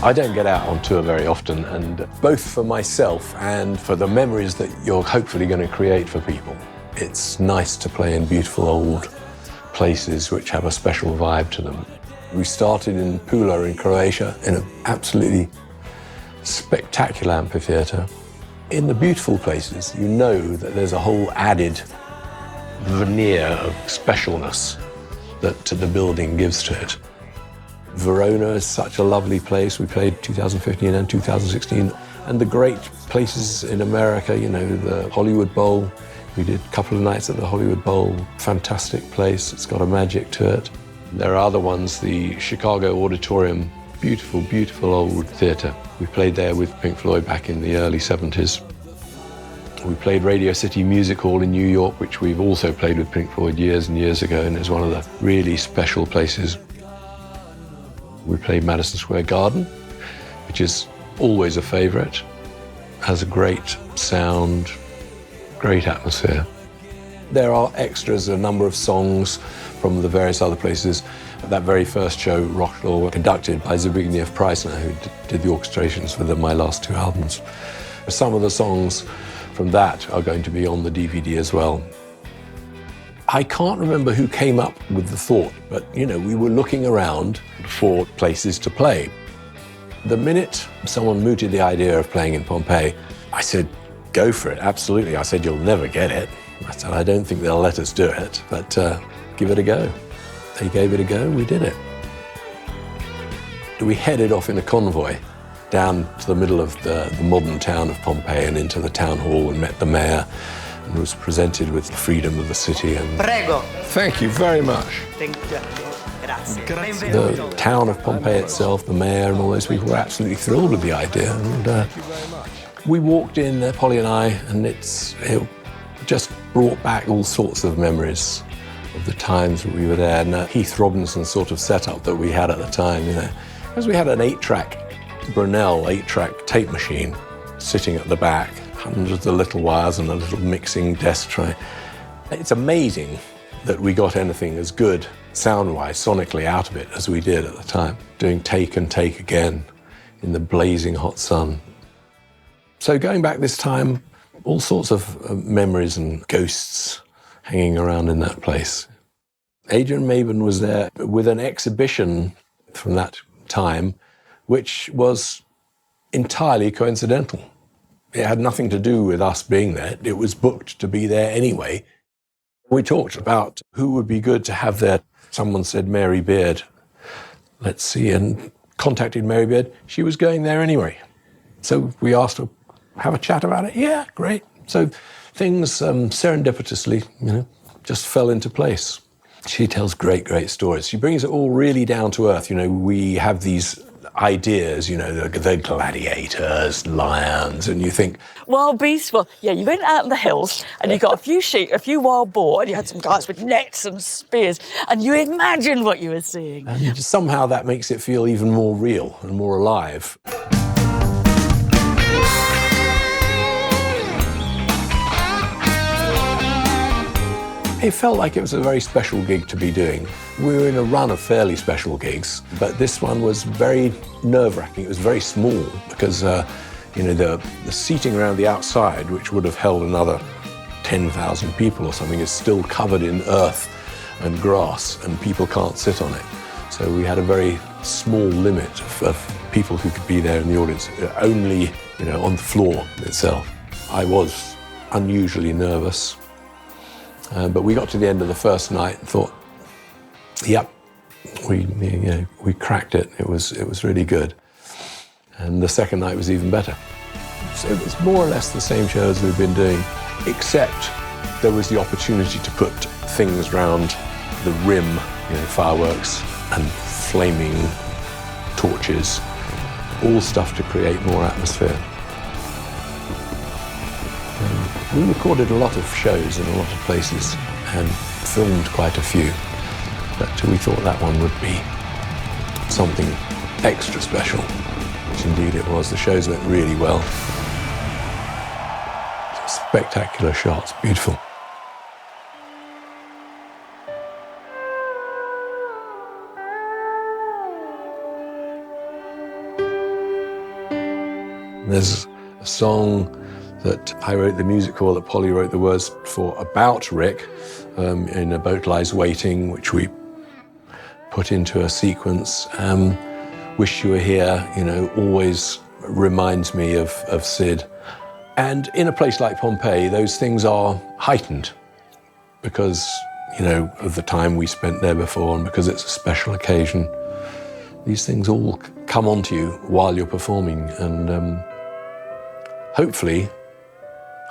I don't get out on tour very often, and both for myself and for the memories that you're hopefully going to create for people, it's nice to play in beautiful old places which have a special vibe to them. We started in Pula in Croatia in an absolutely spectacular amphitheatre. In the beautiful places, you know that there's a whole added veneer of specialness that the building gives to it. Verona is such a lovely place. We played 2015 and 2016. And the great places in America, you know, the Hollywood Bowl. We did a couple of nights at the Hollywood Bowl. Fantastic place. It's got a magic to it. There are other ones, the Chicago Auditorium. Beautiful, beautiful old theatre. We played there with Pink Floyd back in the early 70s. We played Radio City Music Hall in New York, which we've also played with Pink Floyd years and years ago, and it's one of the really special places. We played Madison Square Garden, which is always a favourite. Has a great sound, great atmosphere. There are extras, a number of songs from the various other places. That very first show, Rock'n'Roll, were conducted by Zbigniew Preissner, who did the orchestrations for my last two albums. Some of the songs from that are going to be on the DVD as well. I can't remember who came up with the thought, but, you know, we were looking around for places to play. The minute someone mooted the idea of playing in Pompeii, I said, go for it, absolutely. I said, you'll never get it. I said, I don't think they'll let us do it, but give it a go. They gave it a go, we did it. We headed off in a convoy down to the middle of the modern town of Pompeii and into the town hall and met the mayor and was presented with the freedom of the city. And Prego. Thank you very much. Thank you. Grazie. The town of Pompeii itself, the mayor and all those people were absolutely thrilled with the idea. And we walked in, Polly and I, and it just brought back all sorts of memories of the times that we were there. And Heath Robinson's sort of setup that we had at the time, you know, because we had an 8-track Brunel 8-track tape machine sitting at the back, hundreds of little wires and a little mixing desk tray. It's amazing that we got anything as good sound-wise, sonically out of it as we did at the time, doing take and take again in the blazing hot sun. So going back this time, all sorts of memories and ghosts hanging around in that place. Adrian Mabon was there with an exhibition from that time, which was entirely coincidental. It had nothing to do with us being there. It was booked to be there anyway. We talked about who would be good to have there. Someone said Mary Beard. Let's see, and contacted Mary Beard. She was going there anyway. So we asked her, have a chat about it? Yeah, great. So things serendipitously, you know, just fell into place. She tells great, great stories. She brings it all really down to earth. You know, we have these ideas, you know, the gladiators, lions, and you think... Wild beasts, well, yeah, you went out in the hills and you got a few sheep, a few wild boar, and you had some guys with nets and spears, and you imagined what you were seeing. And somehow that makes it feel even more real and more alive. It felt like it was a very special gig to be doing. We were in a run of fairly special gigs, but this one was very nerve-wracking. It was very small because, you know, the seating around the outside, which would have held another 10,000 people or something, is still covered in earth and grass, and people can't sit on it. So we had a very small limit of people who could be there in the audience, only, you know, on the floor itself. I was unusually nervous. But we got to the end of the first night and thought, yep, we cracked it. It was really good. And the second night was even better. So it was more or less the same show as we've been doing, except there was the opportunity to put things round the rim, you know, fireworks and flaming torches, all stuff to create more atmosphere. We recorded a lot of shows in a lot of places and filmed quite a few, but we thought that one would be something extra special, which indeed it was. The shows went really well. Spectacular shots, beautiful. There's a song that I wrote the music for, that Polly wrote the words for, about Rick, in A Boat Lies Waiting, which we put into a sequence. Wish You Were Here, you know, always reminds me of Syd. And in a place like Pompeii, those things are heightened because, you know, of the time we spent there before and because it's a special occasion. These things all come onto you while you're performing and hopefully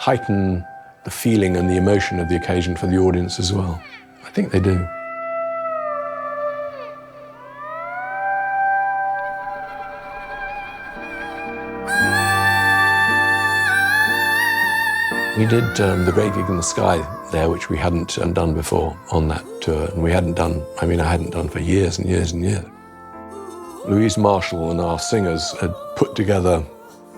heighten the feeling and the emotion of the occasion for the audience as well. I think they do. We did the Great Gig in the Sky there, which we hadn't done before on that tour. And we hadn't done, I mean, I hadn't done for years and years and years. Louise Marshall and our singers had put together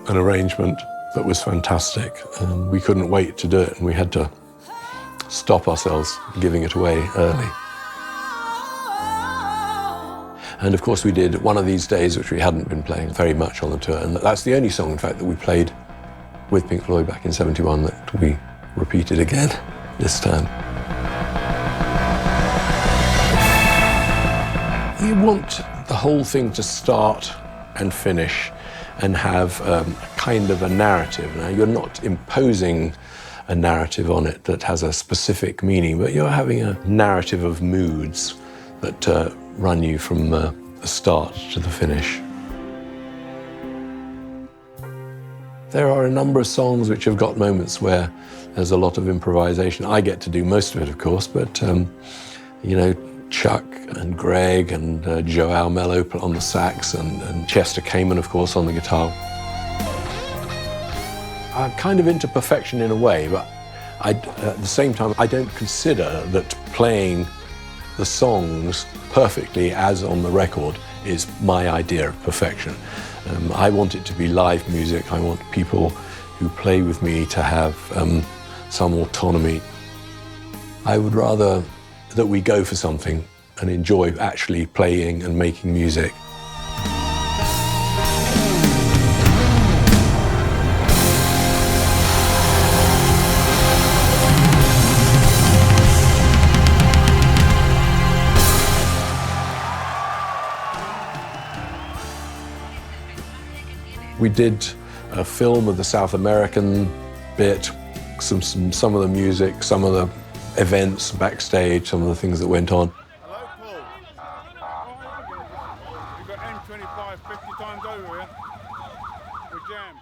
an arrangement that was fantastic. And we couldn't wait to do it, and we had to stop ourselves giving it away early. And of course we did One of These Days, which we hadn't been playing very much on the tour. And that's the only song, in fact, that we played with Pink Floyd back in '71 that we repeated again this time. You want the whole thing to start and finish and have kind of a narrative. Now, you're not imposing a narrative on it that has a specific meaning, but you're having a narrative of moods that run you from the start to the finish. There are a number of songs which have got moments where there's a lot of improvisation. I get to do most of it, of course, but you know, Chuck and Greg and Joao Mello on the sax and Chester Kamen, of course, on the guitar. I'm kind of into perfection in a way, but at the same time, I don't consider that playing the songs perfectly as on the record is my idea of perfection. I want it to be live music. I want people who play with me to have some autonomy. I would rather that we go for something and enjoy actually playing and making music. We did a film of the South American bit, some of the music, some of the events backstage, some of the things that went on. Hello, Paul. You've got M25 50 times over here. We're jammed.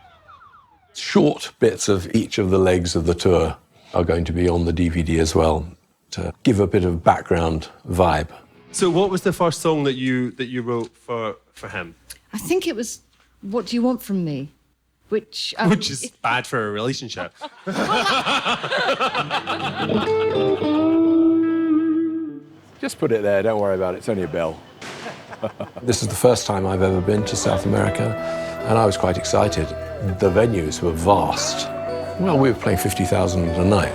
Short bits of each of the legs of the tour are going to be on the DVD as well, to give a bit of background vibe. So what was the first song that you wrote for him? I think it was What Do You Want From Me? Which is bad for a relationship. Just put it there, don't worry about it, it's only a bell. This is the first time I've ever been to South America, and I was quite excited. The venues were vast. Well, we were playing 50,000 a night.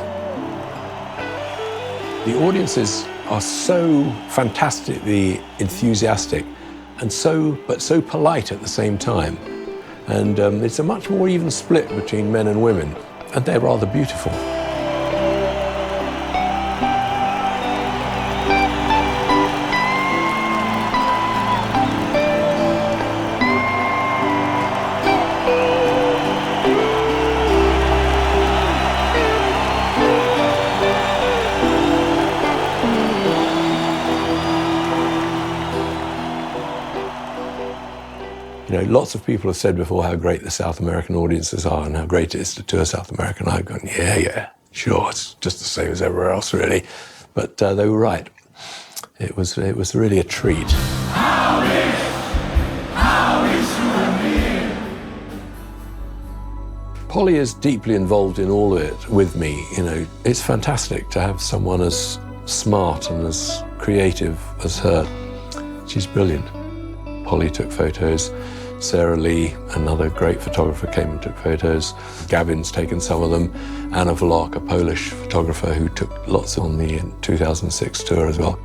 The audiences are so fantastically enthusiastic and so polite at the same time. And it's a much more even split between men and women, and they're rather beautiful. You know, lots of people have said before how great the South American audiences are and how great it is to tour South America. And I've gone, yeah, sure, it's just the same as everywhere else, really. But they were right. It was really a treat. How is you and me? Polly is deeply involved in all of it with me. You know, it's fantastic to have someone as smart and as creative as her. She's brilliant. Polly took photos. Sarah Lee, another great photographer, came and took photos. Gavin's taken some of them. Anna Vlok, a Polish photographer who took lots on the 2006 tour as well.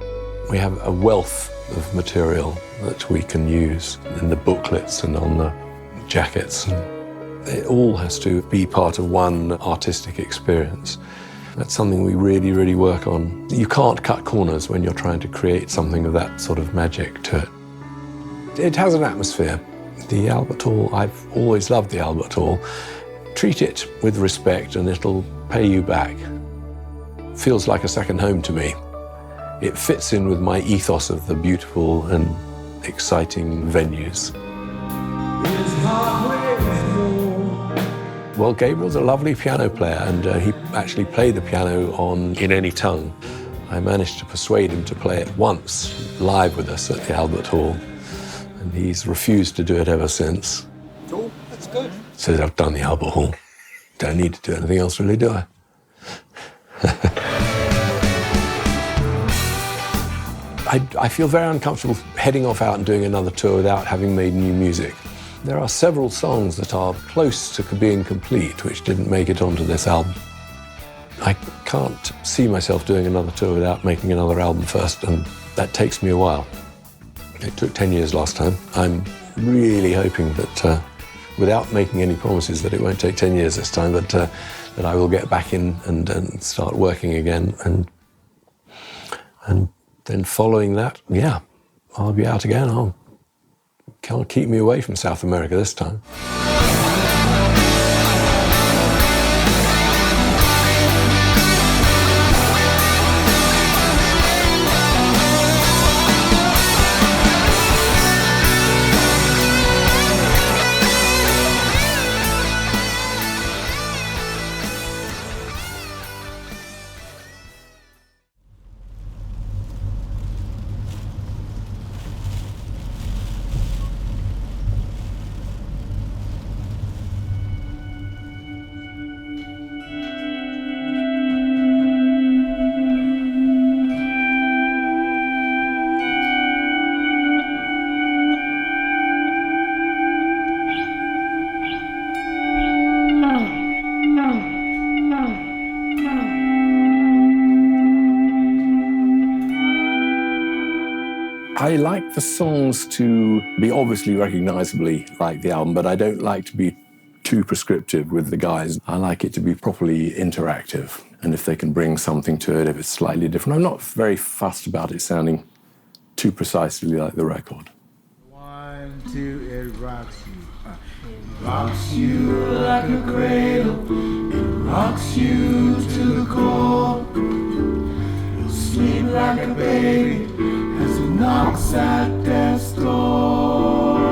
We have a wealth of material that we can use in the booklets and on the jackets. And It all has to be part of one artistic experience. That's something we really, really work on. You can't cut corners when you're trying to create something of that sort of magic to it. It has an atmosphere. The Albert Hall, I've always loved the Albert Hall. Treat it with respect and it'll pay you back. Feels like a second home to me. It fits in with my ethos of the beautiful and exciting venues. Well, Gabriel's a lovely piano player, and he actually played the piano In Any Tongue. I managed to persuade him to play it once live with us at the Albert Hall, and he's refused to do it ever since. Oh, that's good. Says, I've done the Albert Hall. Don't need to do anything else, really, do I? I feel very uncomfortable heading off out and doing another tour without having made new music. There are several songs that are close to being complete, which didn't make it onto this album. I can't see myself doing another tour without making another album first, and that takes me a while. It took 10 years last time. I'm really hoping that, without making any promises, that it won't take 10 years this time, but that I will get back in and start working again. And then following that, yeah, I'll be out again. Can't keep me away from South America this time. I like the songs to be obviously recognisably like the album, but I don't like to be too prescriptive with the guys. I like it to be properly interactive, and if they can bring something to it, if it's slightly different. I'm not very fussed about it sounding too precisely like the record. 1, 2, it rocks you. It rocks you like a cradle. It rocks you to the core. You'll sleep like a baby as it knocks at death's door.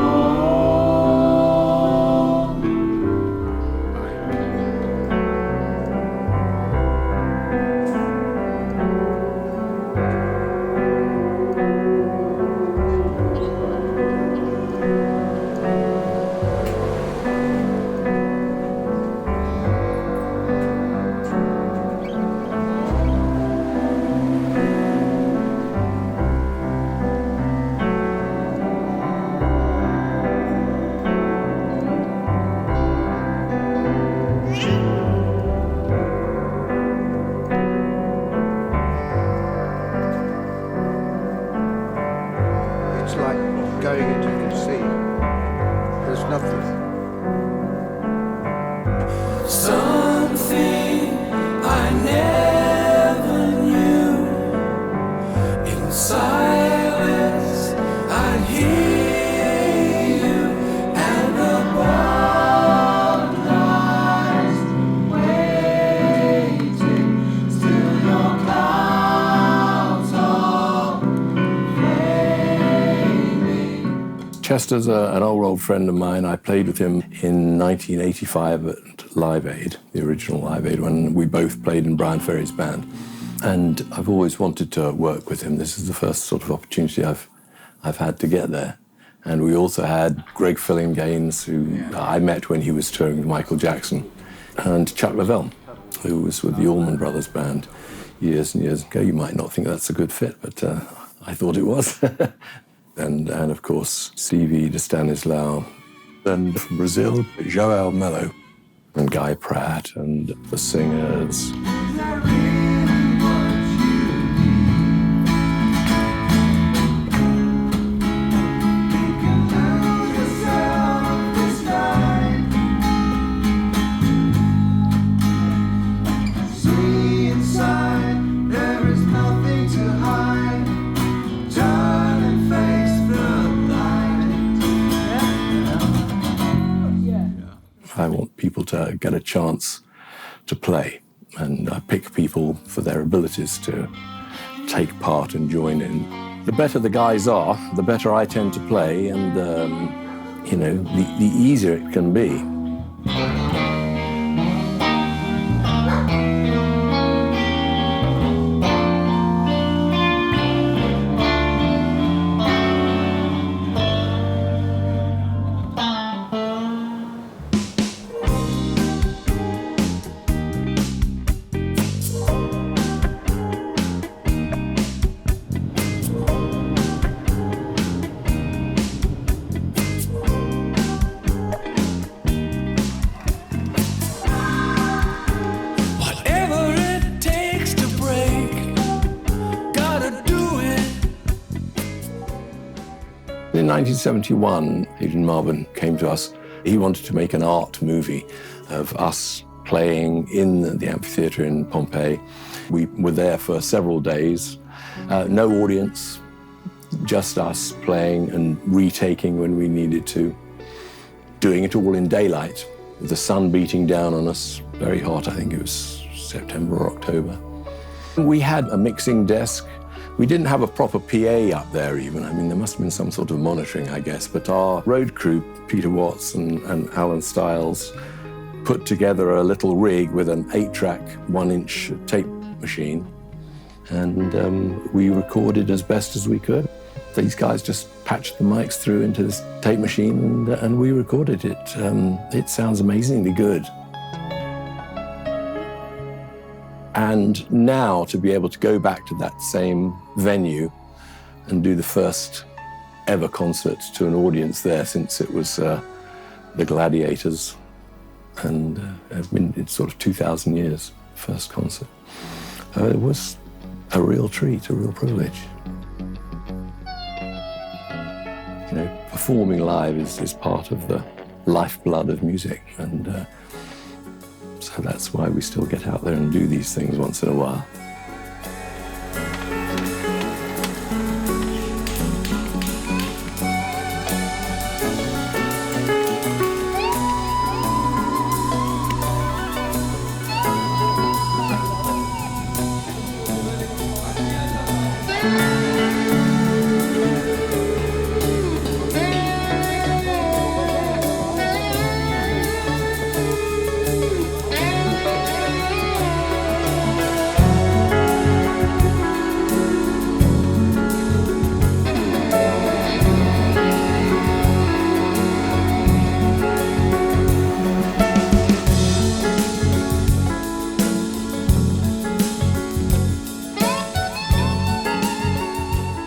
It's like going into the sea. There's nothing. Something I never knew. In silence I hear you, and the world lies waiting. Still your clouds are flaming. Chester's an old friend of mine. I played with him in 1985 at Live Aid, the original Live Aid, when we both played in Brian Ferry's band. And I've always wanted to work with him. This is the first sort of opportunity I've had to get there. And we also had Greg Fillinganes, who I met when he was touring with Michael Jackson, and Chuck Leavell, who was with the Allman Brothers band years and years ago. You might not think that's a good fit, but I thought it was. and of course, Stevie de Stanislao, and from Brazil, João Melo, and Guy Pratt, and the Singers. get a chance to play. And I pick people for their abilities to take part and join in. The better the guys are, the better I tend to play, and the easier it can be. In 1971, Adrian Marvin came to us. He wanted to make an art movie of us playing in the amphitheatre in Pompeii. We were there for several days, no audience, just us playing and retaking when we needed to, doing it all in daylight, with the sun beating down on us, very hot. I think it was September or October. We had a mixing desk. We didn't have a proper PA up there even. I mean, there must have been some sort of monitoring, I guess, but our road crew, Peter Watts and Alan Stiles, put together a little rig with an 8-track, 1-inch tape machine, and we recorded as best as we could. These guys just patched the mics through into this tape machine, and we recorded it. It sounds amazingly good. And now to be able to go back to that same venue and do the first ever concert to an audience there, since it was the Gladiators, and it's sort of 2,000 years, first concert. It was a real treat, a real privilege. You know, performing live is part of the lifeblood of music, and so that's why we still get out there and do these things once in a while.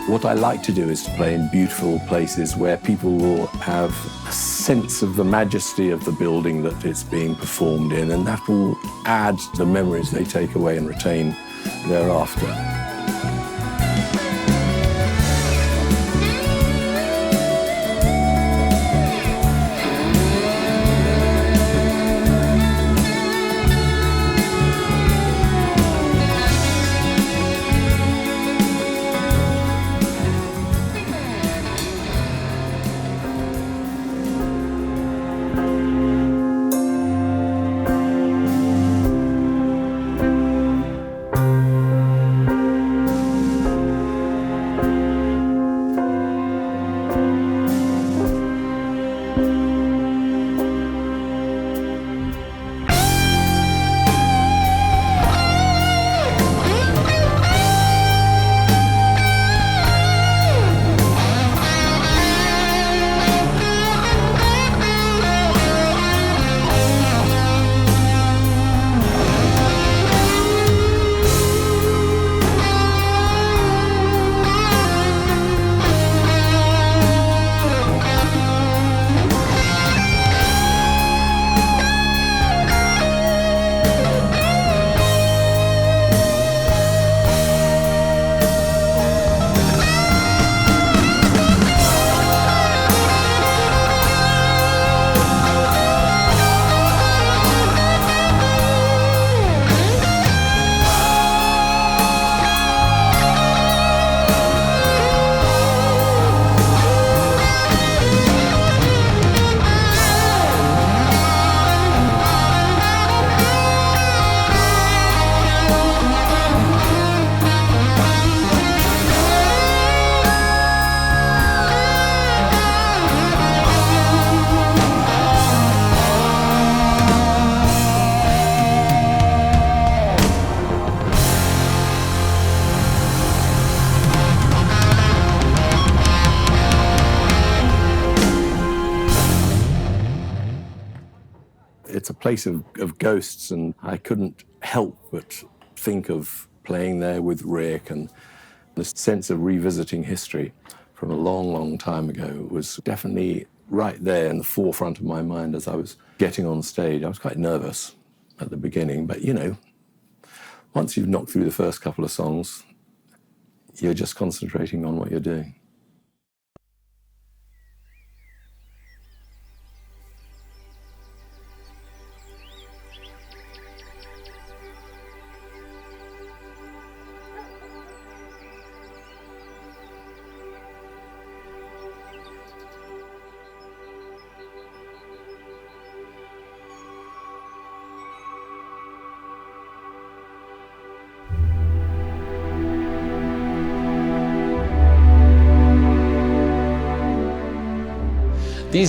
What I like to do is to play in beautiful places where people will have a sense of the majesty of the building that it's being performed in, and that will add to the memories they take away and retain thereafter. place of ghosts, and I couldn't help but think of playing there with Rick, and the sense of revisiting history from a long, long time ago was definitely right there in the forefront of my mind as I was getting on stage. I was quite nervous at the beginning, but, you know, once you've knocked through the first couple of songs, you're just concentrating on what you're doing.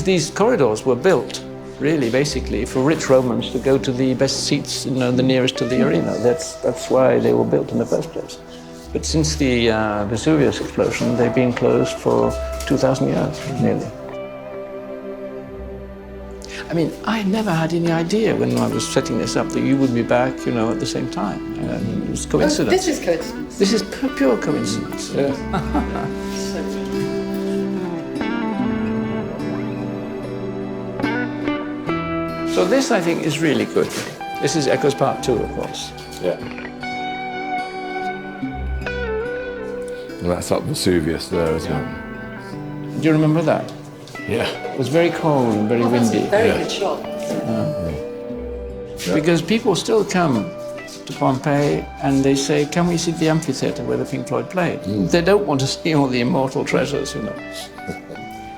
These corridors were built, really, basically, for rich Romans to go to the best seats, you know, the nearest to the arena. That's why they were built in the first place. But since the Vesuvius explosion, they've been closed for 2,000 years, nearly. I mean, I never had any idea when I was setting this up that you would be back, you know, at the same time. It was coincidence. Oh, this is coincidence. This is pure coincidence. Yeah. So this, I think, is really good. This is Echoes Part 2, of course. Yeah. And that's up Vesuvius there as well. Do you remember that? Yeah. It was very cold and very windy. Very good shot. Because people still come to Pompeii and they say, can we see the amphitheatre where the Pink Floyd played? They don't want to see all the immortal treasures, you know.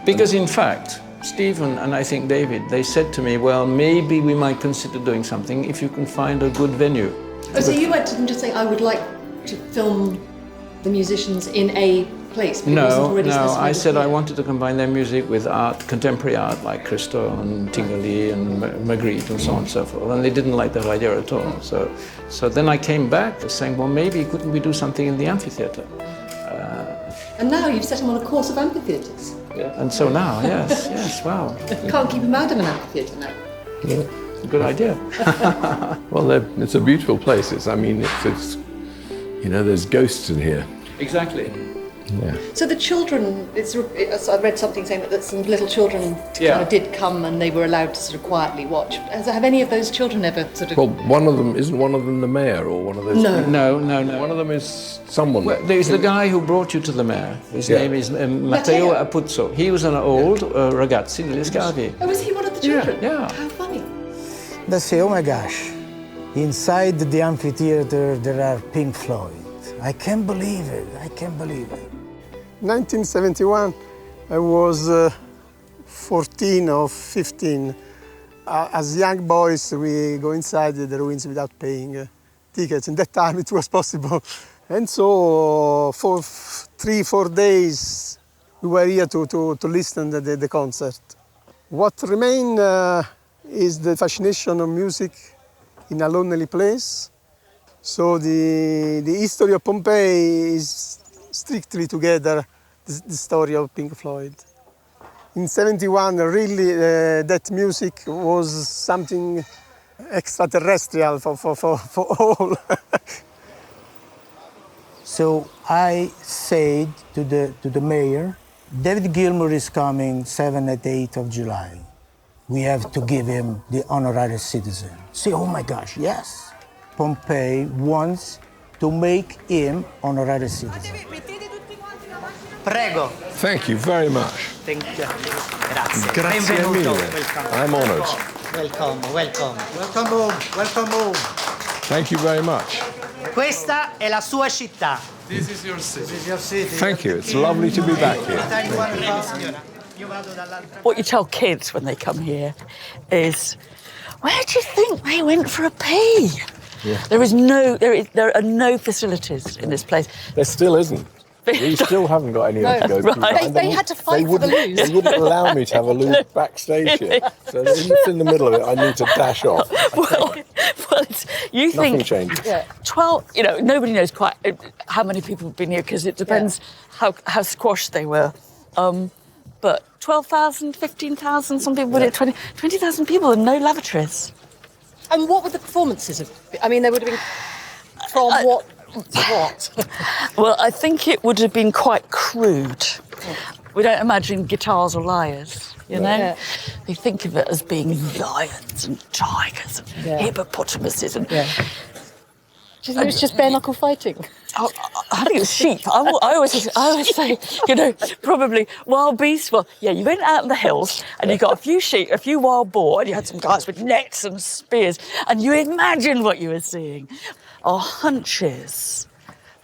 Because in fact, Stephen and I think David, they said to me, well, maybe we might consider doing something if you can find a good venue. Oh, so you went to them just saying, I would like to film the musicians in a place? But No, I said I wanted to combine their music with art, contemporary art, like Christo and Tingali and Magritte and so on and so forth. And they didn't like that idea at all. So then I came back saying, well, maybe couldn't we do something in the amphitheatre? And now you've set them on a course of amphitheatres. Yeah. And so now, yes, wow. Can't keep them out of an amphitheatre now. Yeah. Good idea. Well, it's a beautiful place. It's you know, there's ghosts in here. Exactly. Yeah. So the children, I read something saying that some little children kind of did come and they were allowed to sort of quietly watch. Have any of those children ever sort of... Well, isn't one of them the mayor or one of those? No. One of them is someone. Well, there's the guy who brought you to the mayor. His name is Matteo Apuzzo. He was an old ragazzi degli Scavi. Oh, was he one of the children? Yeah. How funny. They say, oh my gosh, inside the amphitheater there are Pink Floyd. I can't believe it. 1971, I was 14 or 15. As young boys, we go inside the ruins without paying tickets. In that time, it was possible. And so for 3-4 days, we were here to listen to the concert. What remains is the fascination of music in a lonely place. So the history of Pompeii is strictly together the story of Pink Floyd. In '71, really, that music was something extraterrestrial for all. So I said to the mayor, David Gilmour is coming 7th and 8th of July. We have to give him the honorary citizen. Say, oh my gosh, yes. Pompeii wants to make him honorary citizen. Prego. Thank you very much. Thank you. Grazie. Grazie Benvenuto. mille. I'm honoured. Welcome. Welcome home. Thank you very much. Questa è la sua città. This is your city. This is your city. Thank you. It's lovely to be back here. What you tell kids when they come here is, where do you think they went for a pee? Yeah. There are no facilities in this place. There still isn't. We still haven't got anywhere to go. Right. They had to fight for the loo. They wouldn't allow me to have a loo backstage here. So it's in the middle of it, I need to dash off. Well, you think... Nothing changed. Yeah, 12, you know, nobody knows quite how many people have been here because it depends how squashed they were. But 12,000, 15,000, some people put it 20,000 people and no lavatories. And what would the performances have been? I mean, they would have been from what to what? Well, I think it would have been quite crude. We don't imagine guitars or lyres, you know? Yeah. We think of it as being lions and tigers and hippopotamuses and... Do you think it's just bare knuckle fighting? I think it's sheep. I always say, you know, probably wild beasts. Well, yeah, you went out in the hills and you got a few sheep, a few wild boar, and you had some guys with nets and spears, and you imagine what you were seeing. Our hunch is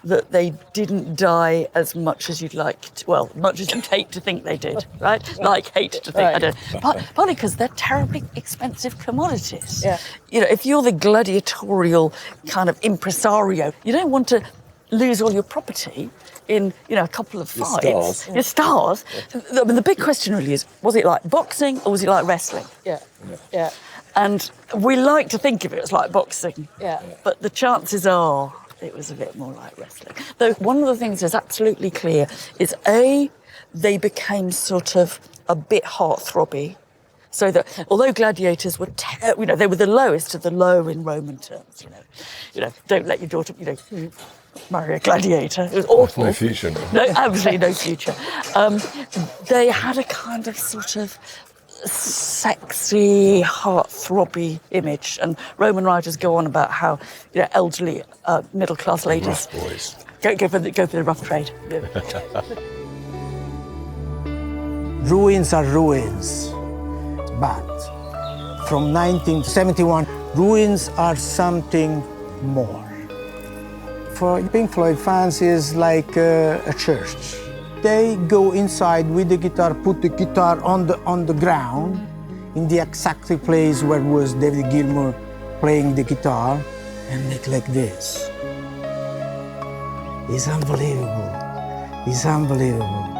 that they didn't die as much as you'd like to, well, much as you'd hate to think they did, right? Like hate to think, I don't know. Partly because they're terribly expensive commodities. Yeah. You know, if you're the gladiatorial kind of impresario, you don't want to lose all your property in, you know, a couple of fights. Your stars. The big question really is, was it like boxing or was it like wrestling? Yeah. And we like to think of it as like boxing. Yeah. But the chances are it was a bit more like wrestling. Though one of the things that's absolutely clear is A, they became sort of a bit heartthrobby. So that although gladiators were, you know, they were the lowest of the low in Roman terms, you know, don't let your daughter, you know, marry a gladiator. It was awful. No future. No, absolutely no future. They had a kind of sort of sexy, heart-throbby image, and Roman writers go on about how, you know, elderly, middle-class ladies Rough boys. go for the rough trade. Ruins are ruins, but from 1971, ruins are something more. For Pink Floyd fans, it's like a church. They go inside with the guitar, put the guitar on the ground, in the exact place where was David Gilmour playing the guitar, and make like this. It's unbelievable. It's unbelievable.